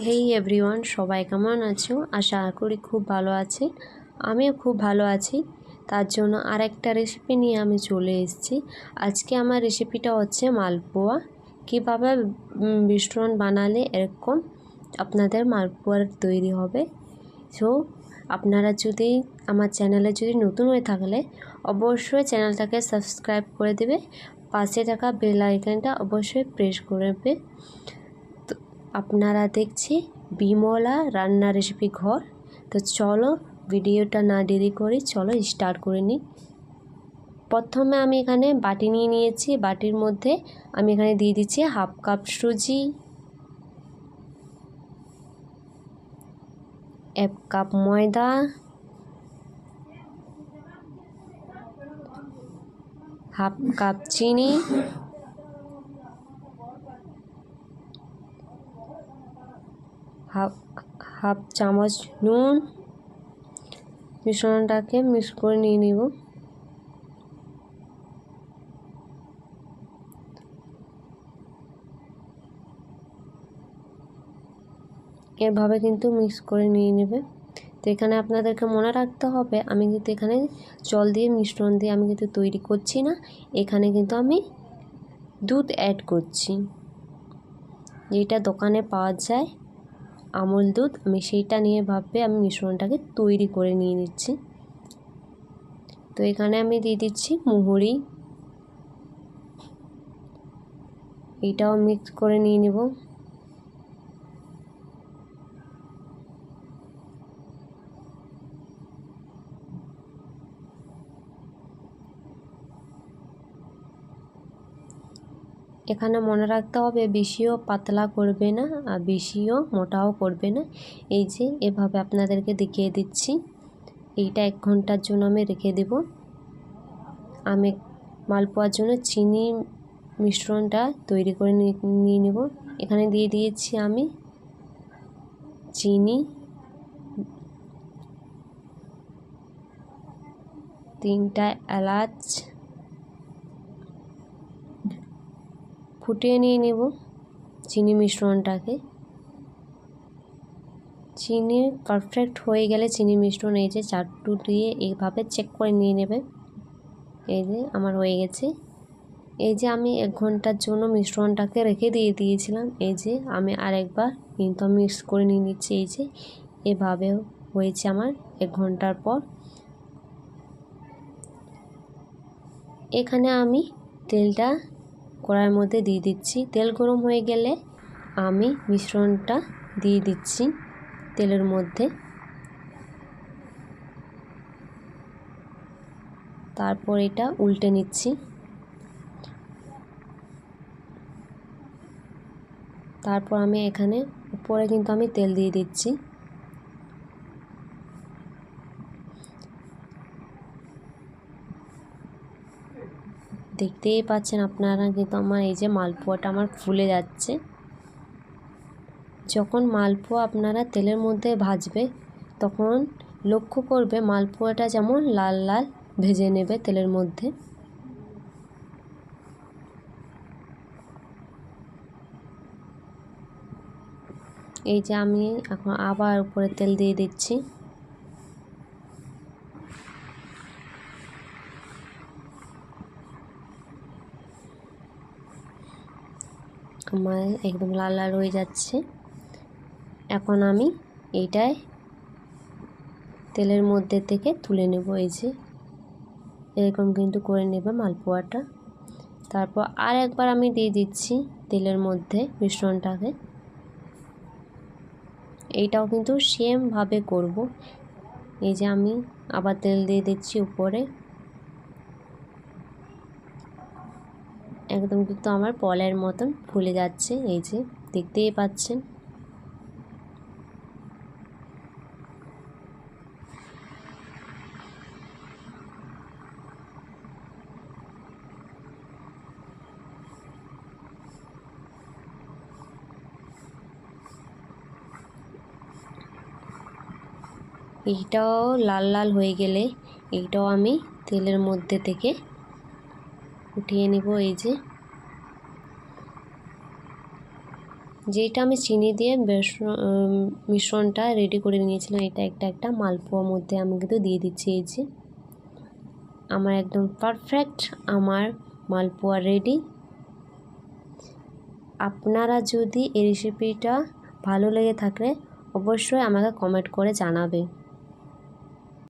হেই everyone, সবাই কেমন আছো? আশা করি খুব ভালো আছে। আমিও খুব ভালো আছি। তার জন্য আরেকটা রেসিপি নিয়ে আমি চলে এসেছি। আজকে আমার রেসিপিটা হচ্ছে মালপোয়া। কীভাবে মিশ্রণ বানালে এরকম আপনাদের মালপোয়ার তৈরি হবে। সো আপনারা যদি আমার চ্যানেলে যদি নতুন হয়ে থাকলে অবশ্যই চ্যানেলটাকে সাবস্ক্রাইব করে দেবে, পাশে থাকা বেল আইকনটা অবশ্যই প্রেস করবে। আপনারা দেখছি বিমলা রান্না রেসিপি ঘর। তো চলো ভিডিওটা না দেরি করে চলো স্টার্ট করে নিই। প্রথমে আমি এখানে বাটি নিয়ে নিয়েছি। বাটির মধ্যে আমি এখানে দিয়ে দিচ্ছি হাফ কাপ সুজি, 1 কাপ ময়দা, হাফ কাপ চিনি, হাফ চামচ নুন। মিশ্রণটাকে মিক্স করে নিয়ে নিব। এভাবে কিন্তু মিক্স করে নিয়ে নেবে। তো এখানে আপনাদেরকে মনে রাখতে হবে আমি কিন্তু এখানে জল দিয়ে মিশ্রণ দিয়ে আমি কিন্তু তৈরি করছি না, এখানে কিন্তু আমি দুধ অ্যাড করছি। যেটা দোকানে পাওয়া যায় আমুল দুধ, আমি সেইটা নিয়ে আমি মিশ্রণটাকে তৈরি করে নিয়ে নিচ্ছি। তো এখানে আমি দিয়ে দিচ্ছি মুহুরি, এটাও মিক্স করে নিয়ে নেব। এখানে মনে রাখতে হবে বেশিও পাতলা করবে না আর বেশিও মোটাও করবে না। এই যে এভাবে আপনাদেরকে দেখিয়ে দিচ্ছি। এইটা 1 ঘন্টার জন্য আমি রেখে দেব। আমি মালপোয়ার জন্য চিনি মিশ্রণটা তৈরি করে নিয়ে নেব। এখানে দিয়ে দিয়েছি আমি চিনি, 3টা এলাচ, ফুটিয়ে নিয়ে নেব চিনি মিশ্রণটাকে। চিনি পারফেক্ট হয়ে গেলে চিনি মিশ্রণ এই যে চাটু দিয়ে এইভাবে চেক করে নিয়ে নেবে। এই যে আমার হয়ে গেছে। এই যে আমি 1 ঘন্টার জন্য মিশ্রণটাকে রেখে দিয়েছিলাম। এই যে আমি আরেকবার কিন্তু মিক্স করে নিয়ে নিচ্ছি। এই যে এভাবে হয়েছে আমার 1 ঘন্টার পর। এখানে আমি তেলটা কড়াইয়ের মধ্যে দিয়ে দিচ্ছি। তেল গরম হয়ে গেলে আমি মিশ্রণটা দিয়ে দিচ্ছি তেলের মধ্যে। তারপর এটা উল্টে নিচ্ছি। তারপর আমি এখানে উপরে কিন্তু আমি তেল দিয়ে দিচ্ছি। দেখতেই পাচ্ছেন আপনারা কিন্তু আমার এই যে মালপোয়াটা আমার ফুলে যাচ্ছে। যখন মালপোয়া আপনারা তেলের মধ্যে ভাজবে তখন লক্ষ্য করবে মালপোয়াটা যেমন লাল লাল ভেজে নেবে তেলের মধ্যে। এই যে আমি এখন আবার উপরে তেল দিয়ে দিচ্ছি। আমার একদম লাল লাল হয়ে যাচ্ছে। এখন আমি এইটাই তেলের মধ্যে থেকে তুলে নেব। এই যে এরকম কিন্তু করে নেবে মালপোয়াটা। তারপর আর একবার আমি দিয়ে দিচ্ছি তেলের মধ্যে মিশ্রণটাকে। এইটাও কিন্তু সেম ভাবে করব। এই যে আমি আবার তেল দিয়ে দিচ্ছি উপরে। একদম কিন্তু আমার বলের মতন ফুলে যাচ্ছে। এই যে দেখতেই পাচ্ছেন। এইটাও লাল লাল হয়ে গেলে এইটাও আমি তেলের মধ্যে থেকে উঠিয়ে নেব। এই যে যেটা আমি চিনি দিয়ে মিশ্রণটা রেডি করে নিয়েছিলাম, এটা একটা মালপোয়ার মধ্যে আমি কিন্তু দিয়ে দিচ্ছি। এই যে আমার একদম পারফেক্ট আমার মালপোয়া রেডি। আপনারা যদি এই রেসিপিটা ভালো লেগে থাকে অবশ্যই আমাকে কমেন্ট করে জানাবে।